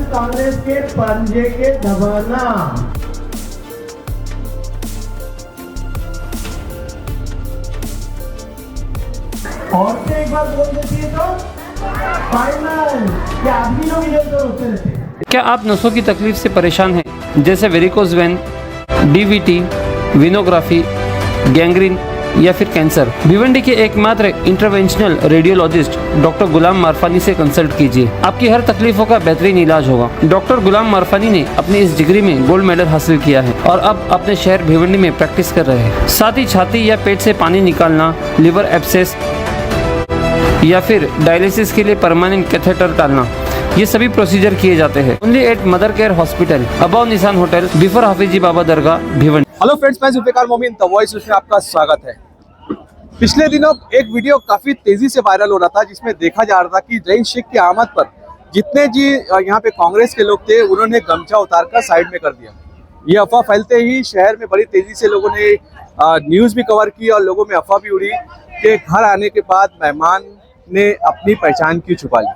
कांग्रेस के पंजे के दबाना। और से एक बार बोल देती है तो फाइनल क्या आदमी लोग इधर उधर होते रहते हैं। क्या आप नसों की तकलीफ से परेशान हैं, जैसे वेरिकोज वेन, डीवीटी, विनोग्राफी, गैंग्रीन या फिर कैंसर? भिवंडी के एकमात्र इंटरवेंशनल रेडियोलॉजिस्ट डॉक्टर गुलाम मारफानी से कंसल्ट कीजिए। आपकी हर तकलीफों का बेहतरीन इलाज होगा। डॉक्टर गुलाम मारफानी ने अपनी इस डिग्री में गोल्ड मेडल हासिल किया है और अब अपने शहर भिवंडी में प्रैक्टिस कर रहे हैं। साथ ही छाती या पेट से पानी निकालना, लिवर एब्सेस या फिर डायलिसिस के लिए परमानेंट कैथेटर डालना, ये सभी प्रोसीजर किए जाते हैं। Only at Mother Care Hospital, above Nishan hotel, before Hafizi Baba Dargah, Bhiwandi. Hello friends, मैं जुल्फिकार मोमिन द वॉइस में आपका स्वागत है। पिछले दिनों एक वीडियो काफी तेजी से वायरल हो रहा था, जिसमें देखा जा रहा था कि रईस शेख की आमद पर जितने जी यहाँ पे कांग्रेस के लोग थे, उन्होंने गमछा उतारकर साइड में कर दिया। ये अफवाह फैलते ही शहर में बड़ी तेजी से लोगों ने न्यूज भी कवर की और लोगों में अफवाह भी उड़ी कि घर आने के बाद मेहमान ने अपनी पहचान क्यों छुपा ली।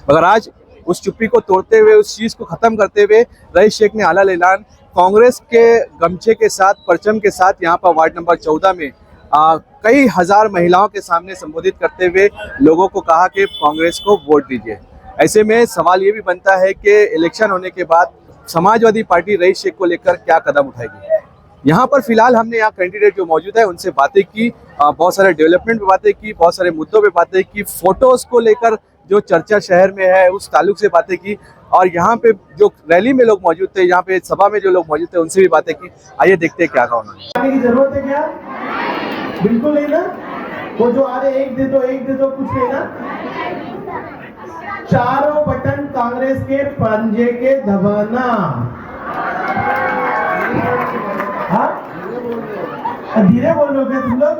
मगर आज उस चुप्पी को तोड़ते हुए, उस चीज को खत्म करते हुए रईस शेख ने आला ऐलान कांग्रेस के गमछे के साथ, परचम के साथ यहाँ पर वार्ड नंबर 14 में कई हजार महिलाओं के सामने संबोधित करते हुए लोगों को कहा कि कांग्रेस को वोट दीजिए। ऐसे में सवाल ये भी बनता है कि इलेक्शन होने के बाद समाजवादी पार्टी रईस शेख को लेकर क्या कदम उठाएगी। यहाँ पर फिलहाल हमने यहाँ कैंडिडेट जो मौजूद है उनसे बातें की, बहुत सारे डेवलपमेंट पे बातें की, बहुत सारे मुद्दों पे बातें की, फोटोज को लेकर जो चर्चा शहर में है उस ताल्लुक से बातें की, और यहाँ पे जो रैली में लोग मौजूद थे, यहाँ पे सभा में जो लोग मौजूद थे उनसे भी बातें की। आइए देखते हैं क्या कहा उन्होंने। आगे की जरूरत है क्या? बिल्कुल नहीं ना। वो जो आ रहे एक दे दो कुछ नहीं ना। चारों बटन कांग्रेस के पंजे के दबाना। हाँ, धीरे बोल रहे हो क्या तुम लोग?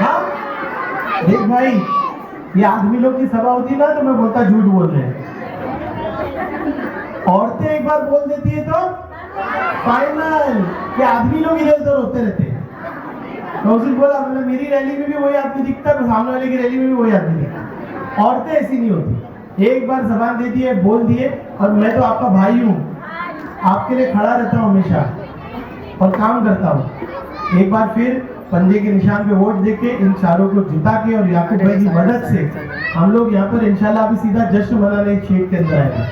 हाँ, देख भाई, ये आदमी लोग की सभा होती ना तो मैं बोलता झूठ बोल रहे हैं। औरतें एक बार बोल देती है तो फाइनल क्या आदमी लोग इधर उधर होते रहते हैं। मैं उस दिन बोला, मतलब मेरी रैली में भी वही आदमी दिखता है, सामने वाले की रैली में भी वही आदमी दिखता। औरतें ऐसी नहीं होती, एक बार जबान दे दिए, बोल दिए, और मैं तो आपका भाई हूँ, आपके लिए खड़ा रहता हूँ हमेशा और काम करता हूँ। एक बार फिर पंजे के निशान पे वोट देके इन चारों को जिता के और याकूब भाई की मदद से हम लोग यहाँ पर इंशाल्लाह अभी सीधा जश्न मनाने शेख के अंदर आएगा।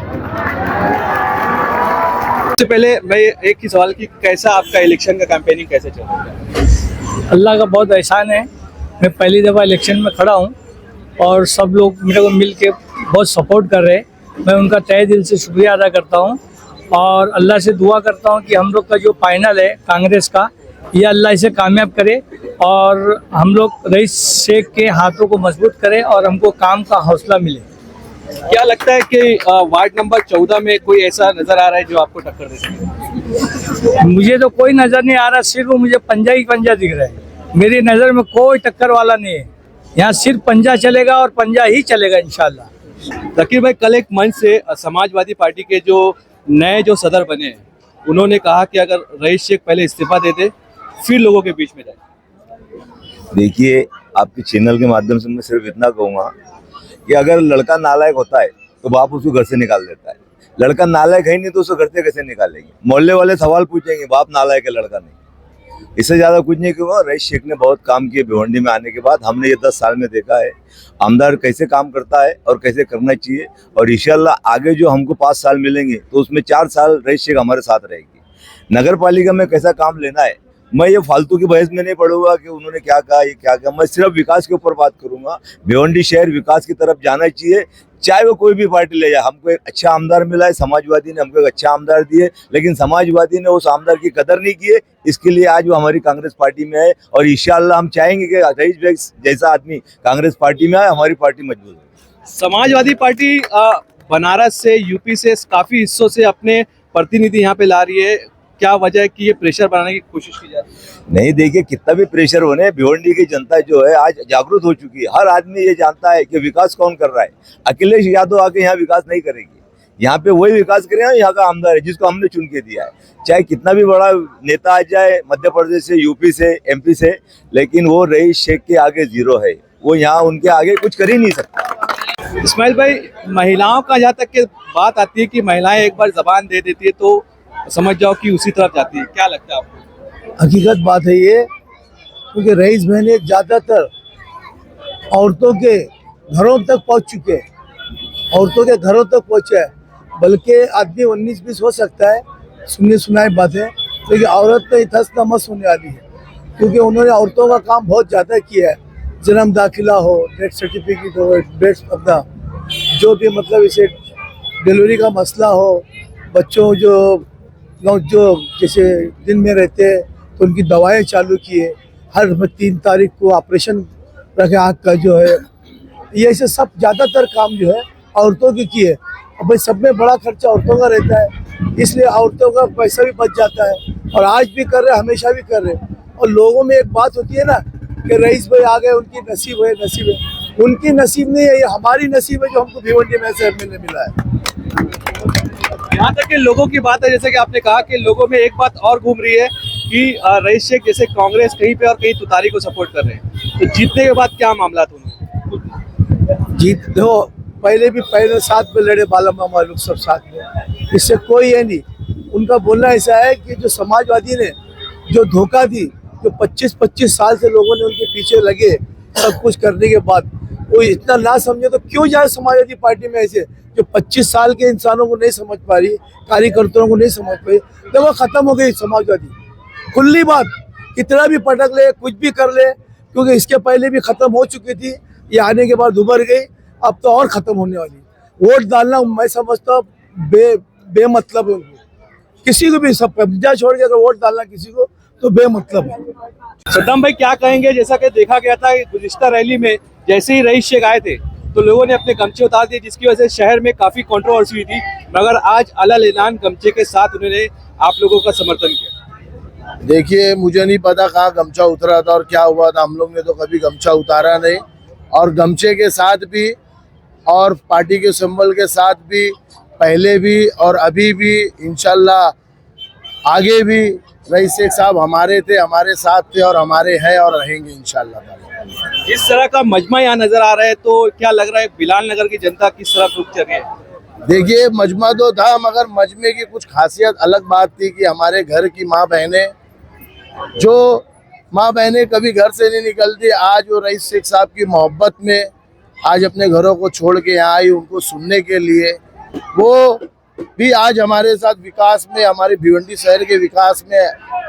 सबसे पहले मैं एक ही सवाल की, कैसा आपका इलेक्शन का कैंपेनिंग कैसे चल रहा है? अल्लाह का बहुत एहसान है, मैं पहली दफ़ा इलेक्शन में खड़ा हूँ और सब लोग मेरे को मिल के बहुत सपोर्ट कर रहे हैं। मैं उनका तहे दिल से शुक्रिया अदा करता हूँ और अल्लाह से दुआ करता हूँ कि हम लोग का जो फाइनल है कांग्रेस का, ये अल्लाह इसे कामयाब करे और हम लोग रईस शेख के हाथों को मजबूत करें और हमको काम का हौसला मिले। क्या लगता है कि वार्ड नंबर 14 में कोई ऐसा नजर आ रहा है जो आपको टक्कर दे सके? मुझे तो कोई नज़र नहीं आ रहा, सिर्फ मुझे पंजा ही पंजा दिख रहा है। मेरी नज़र में कोई टक्कर वाला नहीं है, यहाँ सिर्फ पंजा चलेगा और पंजा ही चलेगा इंशाल्लाह। जकीर भाई, कल एक मंच से समाजवादी पार्टी के जो नए जो सदर बने हैं, उन्होंने कहा कि अगर रईस शेख पहले इस्तीफा दे दे फिर लोगों के बीच में जाए। देखिए, आपके चैनल के माध्यम से मैं सिर्फ इतना कहूँगा कि अगर लड़का नालायक होता है तो बाप उसको घर से निकाल देता है। लड़का नालायक है नहीं तो उसको घर से कैसे निकालेंगे? मोहल्ले वाले सवाल पूछेंगे, बाप नालायक है लड़का नहीं। इससे ज़्यादा कुछ नहीं क्योंकि रईस शेख ने बहुत काम किए भिवंडी में आने के बाद। हमने ये 10 साल में देखा है आमदार कैसे काम करता है और कैसे करना चाहिए, और इंशाल्लाह आगे जो हमको 5 साल मिलेंगे तो उसमें 4 साल रईस शेख हमारे साथ रहेगी। नगर पालिका में कैसा काम लेना है, मैं ये फालतू की बहस में नहीं पढ़ूंगा कि उन्होंने क्या कहा, ये क्या कहा। मैं सिर्फ विकास के ऊपर बात करूंगा। भिवंडी शहर विकास की तरफ जाना चाहिए, चाहे वो कोई भी पार्टी ले जाए। हमको एक अच्छा आमदार मिला है, समाजवादी ने हमको एक अच्छा आमदार दिए, लेकिन समाजवादी ने उस आमदार की कदर नहीं की है। इसके लिए आज वो हमारी कांग्रेस पार्टी में है और इंशाल्लाह हम चाहेंगे कि रईस शेख जैसा आदमी कांग्रेस पार्टी में आए, हमारी पार्टी मजबूत है। समाजवादी पार्टी बनारस से, यूपी से काफी हिस्सों से अपने प्रतिनिधि यहाँ पे ला रही है। क्या वजह है कि ये प्रेशर बनाने की कोशिश की जा रही है? नहीं, देखिए, कितना भी प्रेशर होने, भिवंडी की जनता जो है आज जागरूक हो चुकी है। हर आदमी ये जानता है कि विकास कौन कर रहा है। अखिलेश यादव आके यहाँ विकास नहीं करेगी, यहाँ पे वही विकास करेगा यहाँ का आमदार है जिसको हमने चुन के दिया है। चाहे कितना भी बड़ा नेता आ जाए मध्य प्रदेश से, यूपी से, एमपी से, लेकिन वो रईस शेख के आगे जीरो है। वो यहाँ उनके आगे कुछ कर ही नहीं सकता। इस्माइल भाई, महिलाओं का जहाँ तक के बात आती है कि महिलाएं एक बार जबान दे देती है तो समझ जाओ कि उसी तरफ जाती है, क्या लगता है आपको? हकीकत बात है ये, क्योंकि रईस बहने ज़्यादातर औरतों के घरों तक पहुंच चुके हैं, औरतों के घरों तक पहुंचे हैं। बल्कि आदमी 19-20 हो सकता है, सुनी सुनाई बातें, लेकिन औरत तो इतस नमस होने वाली है, क्योंकि उन्होंने औरतों का काम बहुत ज़्यादा किया है। जन्म दाखिला हो, डेथ सर्टिफिकेट हो, डेथ अपना जो भी मतलब इसे डिलीवरी का मसला हो, बच्चों जो जैसे दिन में रहते हैं तो उनकी दवाएं चालू की है। हर 3 तारीख को ऑपरेशन रखे आँख का जो है, ये ऐसे सब ज़्यादातर काम जो है औरतों की किए। अब भाई सब में बड़ा खर्चा औरतों का रहता है, इसलिए औरतों का पैसा भी बच जाता है। और आज भी कर रहे, हमेशा भी कर रहे। और लोगों में एक बात होती है ना कि रईस भाई आ गए, उनकी नसीब है, नसीब है। उनकी नसीब नहीं है, ये हमारी नसीब है जो हमको भिवंडी में से एमएलए मिला है। यहाँ तक के लोगों की बात है, जैसे कि आपने कहा कि लोगों में एक बात और घूम रही है कि रईस शेख जैसे कांग्रेस कहीं पे और कहीं तुतारी को सपोर्ट कर रहे हैं, तो जीतने के बाद क्या मामला था उन्होंने? जीत दो, पहले साथ में लड़े बाला मामा लोग सब साथ में, इससे कोई है नहीं। उनका बोलना ऐसा है कि जो समाजवादी ने जो धोखा दी, जो 25-25 साल से लोगों ने उनके पीछे लगे सब कुछ करने के बाद, वो इतना ना समझे तो क्यों जाए समाजवादी पार्टी में। ऐसे जो 25 साल के इंसानों को नहीं समझ पा रही, कार्यकर्ताओं को नहीं समझ पाई, तो वो खत्म हो गई समाजवादी। खुली बात, कितना भी पटक ले, कुछ भी कर ले, क्योंकि इसके पहले भी खत्म हो चुकी थी, ये आने के बाद उभर गई, अब तो और खत्म होने वाली। वोट डालना मैं समझता हूँ बेमतलब है उनको, किसी को भी, सब कब्जा छोड़ के अगर वोट डालना किसी को तो बेमतलब है। सद्दाम भाई, क्या कहेंगे? जैसा कि देखा गया था गुज़िश्ता रैली में जैसे ही रईस शेख आए थे तो लोगों ने अपने गमछे उतार दिए, जिसकी वजह से शहर में काफी कंट्रोवर्सी हुई थी, मगर आज अलल ऐलान गमछे के साथ उन्होंने आप लोगों का समर्थन किया। देखिए, मुझे नहीं पता कहाँ गमछा उतरा था और क्या हुआ था, हम लोग ने तो कभी गमछा उतारा नहीं। और गमछे के साथ भी और पार्टी के सिंबल के साथ भी, पहले भी और अभी भी, इंशाल्लाह आगे भी रईस शेख साहब हमारे थे, हमारे साथ थे और हमारे हैं और रहेंगे इंशाल्लाह। इस तरह का मजमा यहाँ नजर आ रहा है तो क्या लग रहा है बिलाल नगर की जनता किस तरफ रुख चल रही है? देखिए, मजमा तो था, मगर मजमे की कुछ खासियत अलग बात थी कि हमारे घर की माँ बहनें, जो माँ बहनें कभी घर से नहीं निकलती, आज वो रईस शेख साहब की मोहब्बत में आज अपने घरों को छोड़ के यहाँ आई उनको सुनने के लिए। वो भी आज हमारे साथ विकास में, हमारे भिवंडी शहर के विकास में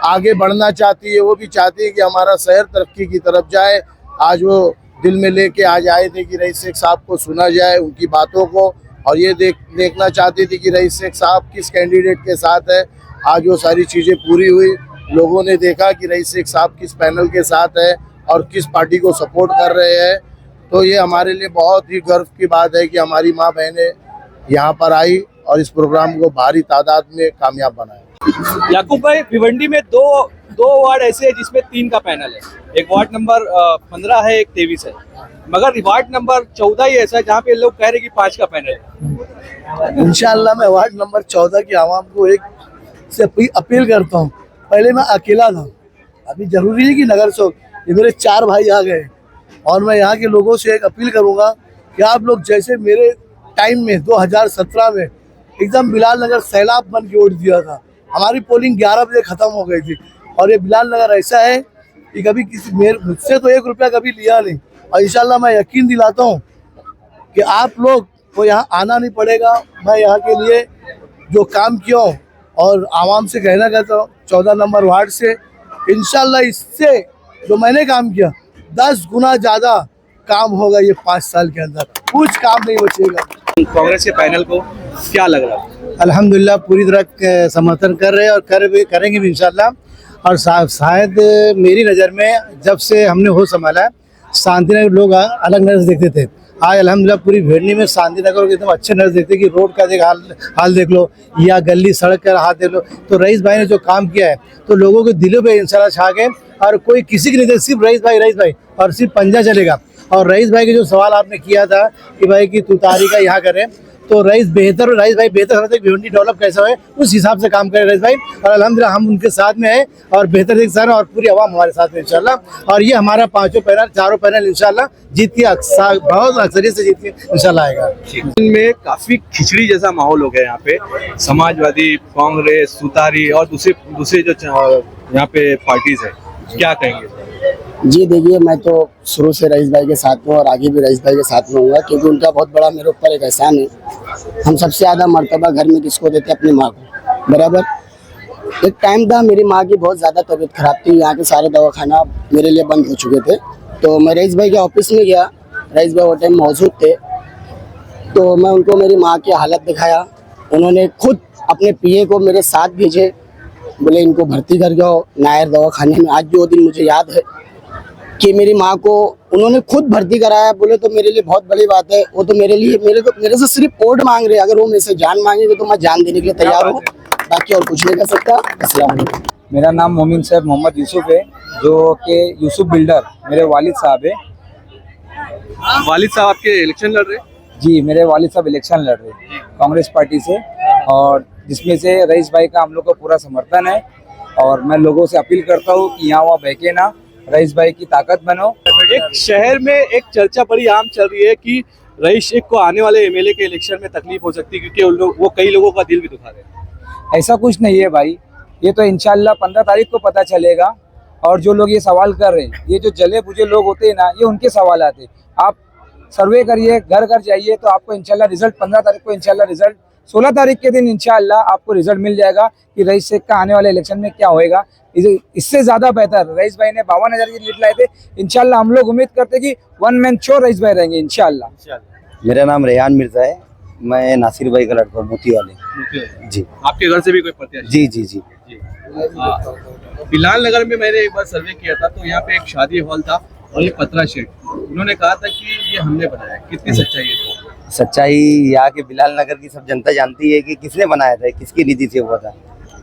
आगे बढ़ना चाहती है। वो भी चाहती है कि हमारा शहर तरक्की की तरफ जाए। आज वो दिल में लेके आज आए थे कि रईस शेख साहब को सुना जाए, उनकी बातों को, और ये देखना चाहती थी कि रईस शेख साहब किस कैंडिडेट के साथ है। आज वो सारी चीज़ें पूरी हुई, लोगों ने देखा कि रईस शेख साहब किस पैनल के साथ है और किस पार्टी को सपोर्ट कर रहे हैं। तो ये हमारे लिए बहुत ही गर्व की बात है कि हमारी माँ बहनें यहाँ पर आई और इस प्रोग्राम को भारी तादाद में कामयाब बनाया। याकूब भाई, भिवंडी में दो वार्ड ऐसे हैं जिसमें 3 का पैनल है, एक वार्ड नंबर 15 है, एक 23 है, मगर वार्ड नंबर 14 ही ऐसा है जहाँ पे लोग कह रहे हैं कि 5 का पैनल है। इंशाल्लाह मैं वार्ड नंबर 14 की आवाम को एक से अपील करता हूँ। पहले मैं अकेला था, अभी जरूरी है कि नगर चौक, ये मेरे 4 भाई आ गए, और मैं यहाँ के लोगों से एक अपील करूँगा कि आप लोग जैसे मेरे टाइम में 2017 में एकदम बिलाल नगर सैलाब बन के वोट दिया था, हमारी पोलिंग 11 बजे ख़त्म हो गई थी, और ये बिलाल नगर ऐसा है कि कभी मुझसे तो 1 रुपया कभी लिया नहीं। और इंशाल्लाह मैं यकीन दिलाता हूँ कि आप लोग को यहाँ आना नहीं पड़ेगा। मैं यहाँ के लिए जो काम किया हूँ और आवाम से कहना चाहता हूँ 14 नंबर वार्ड से, इंशाल्लाह इससे जो मैंने काम किया 10 गुना ज़्यादा काम होगा ये 5 साल के अंदर, कुछ काम नहीं बचेगा। कांग्रेस के पैनल को क्या लग रहा है? अल्हम्दुलिल्लाह पूरी तरह समर्थन कर रहे हैं और करेंगे भी इंशाल्लाह। और शायद मेरी नज़र में जब से हमने होश संभाला, शांति नगर लोग अलग नज़र से देखते थे, आज अल्हम्दुलिल्लाह पूरी भिवंडी में शांति नगर को एकदम अच्छे नज़र देखते कि रोड का हाल देख लो या गली सड़क का हाल देख लो। तो रईस भाई ने जो काम किया है तो लोगों के दिलों पे इंशाल्लाह छा गए, और कोई किसी की नहीं, सिर्फ रईस भाई और सिर्फ पंजा चलेगा। और रईस भाई के जो सवाल आपने किया था कि भाई की तुतारी का यहाँ करें, तो रईस भाई बेहतर समझते भिवंडी डेवलप कैसा है उस हिसाब से काम करे रईस भाई। और अल्हम्दुलिल्लाह हम उनके साथ में हैं और बेहतर देख सकते हैं और पूरी आवाम हमारे साथ में इंशाल्लाह। और ये हमारा चारों पैनल इंशाल्लाह जीत के बहुत अक्सरियत से जीत के इंशाल्लाह आएगा। में काफी खिचड़ी जैसा माहौल हो गया यहाँ पे, समाजवादी, कांग्रेस, सुतारी और दूसरे जो यहाँ पे पार्टीज है, क्या कहेंगे? जी देखिए, मैं तो शुरू से रईस भाई के साथ हूँ और आगे भी रईस भाई के साथ में हूँगा, क्योंकि उनका बहुत बड़ा मेरे ऊपर एक एहसान है। हम सबसे ज़्यादा मर्तबा घर में किसको देते हैं? अपनी माँ को, बराबर। एक टाइम था मेरी माँ की बहुत ज़्यादा तबीयत खराब थी, यहाँ के सारे दवाखाना मेरे लिए बंद हो चुके थे। तो मैं रईस भाई के ऑफिस में गया, रईस भाई वो टाइम मौजूद थे, तो मैं उनको मेरी माँ की हालत दिखाया। उन्होंने खुद अपने पीए को मेरे साथ भेजे, बोले इनको भर्ती कर जाओ नायर दवाखाने में। आज भी वो दिन मुझे याद है कि मेरी माँ को उन्होंने खुद भर्ती कराया। बोले तो मेरे लिए बहुत बड़ी बात है। वो तो मेरे से सिर्फ वोट मांग रहे हैं। अगर वो मेरे से जान मांगेंगे तो मैं जान देने के लिए तैयार हूँ, बाकी और कुछ नहीं कर सकता। अस्सलाम वालेकुम। मेरा नाम मोमिन सैयद मोहम्मद यूसुफ है, जो कि यूसुफ बिल्डर मेरे वालिद साहब है। वालिद साहब आपके इलेक्शन लड़ रहे हैं? जी, मेरे वालिद साहब इलेक्शन लड़ रहे हैं कांग्रेस पार्टी से, और जिसमें से रईस भाई का हम लोग का पूरा समर्थन है। और मैं लोगों से अपील करता हूँ कि यहाँ वहाँ बहके ना, रईस भाई की ताकत बनो। एक शहर में एक चर्चा बड़ी आम चल रही है कि रईस शेख को आने वाले एमएलए के इलेक्शन में तकलीफ हो सकती है, क्योंकि वो कई लोगों का दिल भी दुखा रहे हैं। ऐसा कुछ नहीं है भाई, ये तो इंशाल्लाह 15 तारीख को पता चलेगा। और जो लोग ये सवाल कर रहे हैं, ये जो जले बुझे लोग होते हैं ना, ये उनके सवाल आते। आप सर्वे करिए, घर घर जाइए, तो आपको इंशाल्लाह रिजल्ट 15 तारीख को इंशाल्लाह रिजल्ट 16 तारीख के दिन इंशाल्लाह आपको रिजल्ट मिल जाएगा कि रईस शेख का आने वाले इलेक्शन में क्या होएगा। इससे ज्यादा बेहतर रईस भाई ने 52,000 की लीड लाए थे। इंशाल्लाह हम लोग उम्मीद करते कि वन मैन शो रईस भाई रहेंगे इंशाल्लाह। मेरा नाम रेहान मिर्जा है, मैं नासिर भाई का लड़का हूँ, मोती वाले। जी, आपके घर से भी कोई प्रत्याशी? जी जी जी। बिलाल नगर में मैंने एक बार सर्वे किया था, तो यहाँ पे एक शादी हॉल था और ये पतरा शेठ, उन्होंने कहा था कि ये हमने बनाया। कितनी सच्चाई है? सच्चाई यहाँ के बिलाल नगर की सब जनता जानती है कि किसने बनाया था, किसकी निधि से हुआ था।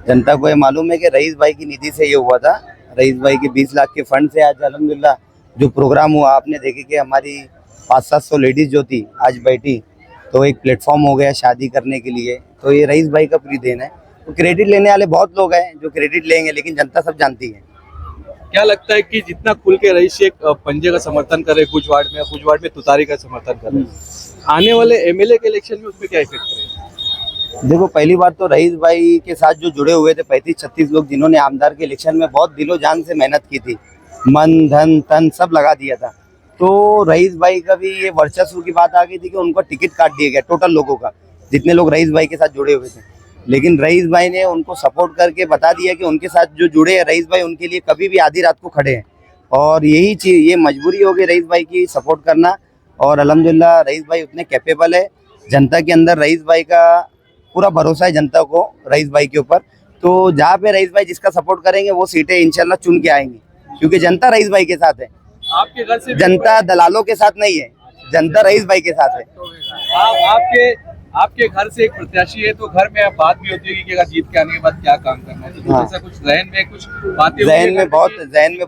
जनता को ये मालूम है कि रईस भाई की निधि से ये हुआ था। रईस भाई के 20 लाख के फंड से आज अल्हम्दुलिल्लाह जो प्रोग्राम हुआ, आपने देखे कि हमारी 500-700 लेडीज जो थी आज बैठी, तो एक प्लेटफॉर्म हो गया शादी करने के लिए। तो ये रईस भाई का पूरी देन है। तो क्रेडिट लेने वाले बहुत लोग हैं जो क्रेडिट लेंगे, लेकिन जनता सब जानती है। क्या लगता है कि जितना खुल के रईस शेख पंजे का समर्थन करे कुछ वार्ड में तुतारी का समर्थन करे, आने वाले एमएलए के इलेक्शन में उसमें क्या इफेक्ट पड़ेगा? देखो, पहली बात तो रईस भाई के साथ जो जुड़े हुए थे 35-36 लोग, जिन्होंने आमदार के इलेक्शन में बहुत दिलो जान से मेहनत की थी, मन धन तन सब लगा दिया था। तो रईस भाई का भी ये वर्चस्व की बात आ गई थी कि उनको टिकट काट दिया गया टोटल लोगों का, जितने लोग रईस भाई के साथ जुड़े हुए थे। लेकिन रईस भाई ने उनको सपोर्ट करके बता दिया कि उनके साथ जो जुड़े हैं रईस भाई, उनके लिए कभी भी आधी रात को खड़े हैं। और यही चीज़, ये मजबूरी हो गई रईस भाई की सपोर्ट करना। और अल्हम्दुलिल्लाह रईस भाई उतने कैपेबल है, जनता के अंदर रईस भाई का पूरा भरोसा है जनता को रईस भाई के ऊपर। तो जहाँ पे रईस भाई जिसका सपोर्ट करेंगे वो सीटें इंशाल्लाह चुन के आएंगी, क्योंकि जनता रईस भाई के साथ है। आपके घर से जनता दलालों के साथ नहीं है, जनता रईस भाई के साथ है। आपके घर से एक प्रत्याशी है, तो घर में अब बात भी होती है कि अगर जीत के आने के बाद क्या काम करना है, तो ऐसा कुछ जहन में कुछ बातें? जहन में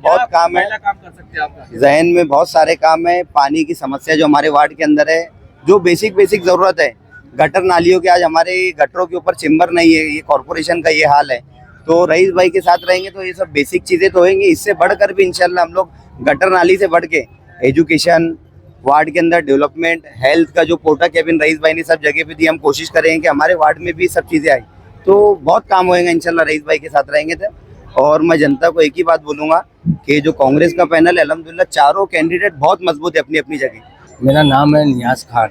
बहुत काम है। काम कर सकते हैं आप? जहन में बहुत सारे काम है। पानी की समस्या जो हमारे वार्ड के अंदर है, जो बेसिक जरूरत है, गटर नालियों के, आज हमारे गटरों के ऊपर चिम्बर नहीं है, ये कॉर्पोरेशन का ये हाल है। तो रईस भाई के साथ रहेंगे तो ये सब बेसिक चीजें तो होंगी। इससे बढ़कर भी इंशाल्लाह हम लोग गटर नाली से बढ़ के एजुकेशन, वार्ड के अंदर डेवलपमेंट, हेल्थ का जो पोटा कैबिन रईस भाई ने सब जगह पे दी, हम कोशिश करेंगे कि हमारे वार्ड में भी सब चीज़ें आई। तो बहुत काम होएगा इंशाल्लाह रईस भाई के साथ रहेंगे तो। और मैं जनता को एक ही बात बोलूँगा कि जो कांग्रेस का पैनल है, अल्हम्दुलिल्लाह चारों कैंडिडेट बहुत मजबूत है अपनी अपनी जगह। मेरा नाम है नियाज खान।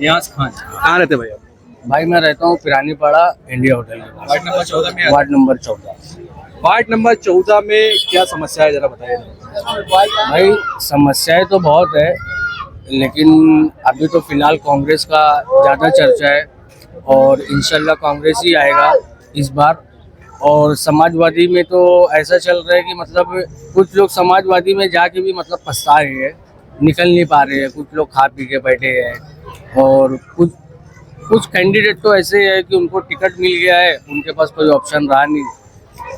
नियाज खान, कहाँ रहते भाई आप? भाई मैं रहता हूँ पिरानी पाड़ा इंडिया होटल में, वार्ड नंबर 14 में। Ward number 14। वार्ड नंबर 14 में क्या समस्या है, जरा बताइए। भाई समस्याएं तो बहुत है, लेकिन अभी तो फिलहाल कांग्रेस का ज़्यादा चर्चा है और इंशाल्लाह कांग्रेस ही आएगा इस बार। और समाजवादी में तो ऐसा चल रहा है कि मतलब कुछ लोग समाजवादी में जाके भी मतलब पछता रहे हैं, निकल नहीं पा रहे हैं। कुछ लोग खा पी के बैठे हैं और कुछ कैंडिडेट तो ऐसे हैं कि उनको टिकट मिल गया है, उनके पास कोई ऑप्शन रहा नहीं,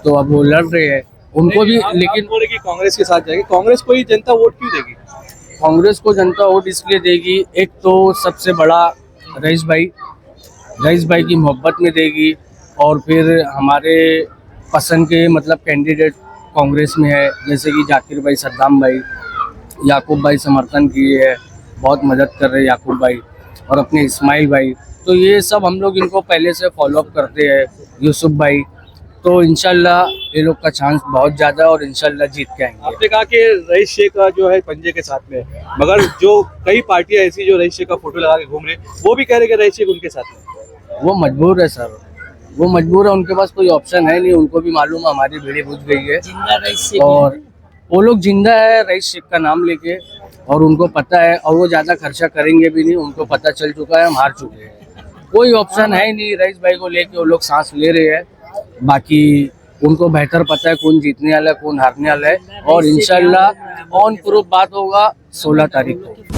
तो अब वो लड़ रहे हैं उनको भी। लेकिन बोले कि कांग्रेस के साथ जाएगी, कांग्रेस को ही जनता वोट क्यों देगी? कांग्रेस को जनता वोट इसलिए देगी, एक तो सबसे बड़ा रईस भाई, रईस भाई की मोहब्बत में देगी और फिर हमारे पसंद के मतलब कैंडिडेट कांग्रेस में है, जैसे कि जाकिर भाई, सद्दाम भाई, याकूब भाई समर्थन किए है, बहुत मदद कर रहे हैं याकूब भाई, और अपने इस्माइल भाई। तो ये सब हम लोग इनको पहले से फॉलो अप करते हैं, यूसुफ भाई। तो इंशाल्लाह ये लोग का चांस बहुत ज़्यादा और इंशाल्लाह जीत के आएंगे। आपने कहा कि रईस शेख जो है पंजे के साथ में है, मगर जो कई पार्टियां ऐसी जो रईस शेख का फोटो लगा के घूम रहे वो भी कह रहे कि रईस शेख उनके साथ में। वो मजबूर है सर, वो मजबूर है, उनके पास कोई ऑप्शन है नहीं। उनको भी मालूम है हमारी बेड़ी बुझ गई है और वो लोग जिंदा है रईस शेख का नाम लेके, और उनको पता है और वो ज़्यादा खर्चा करेंगे भी नहीं। उनको पता चल चुका है हम हार चुके हैं, कोई ऑप्शन है नहीं। रईस भाई को लेके वो लोग सांस ले रहे हैं, बाकी उनको बेहतर पता है कौन जीतने वाला है कौन हारने वाला है। और इंशाल्लाह ऑन प्रूफ बात होगा 16 तारीख को।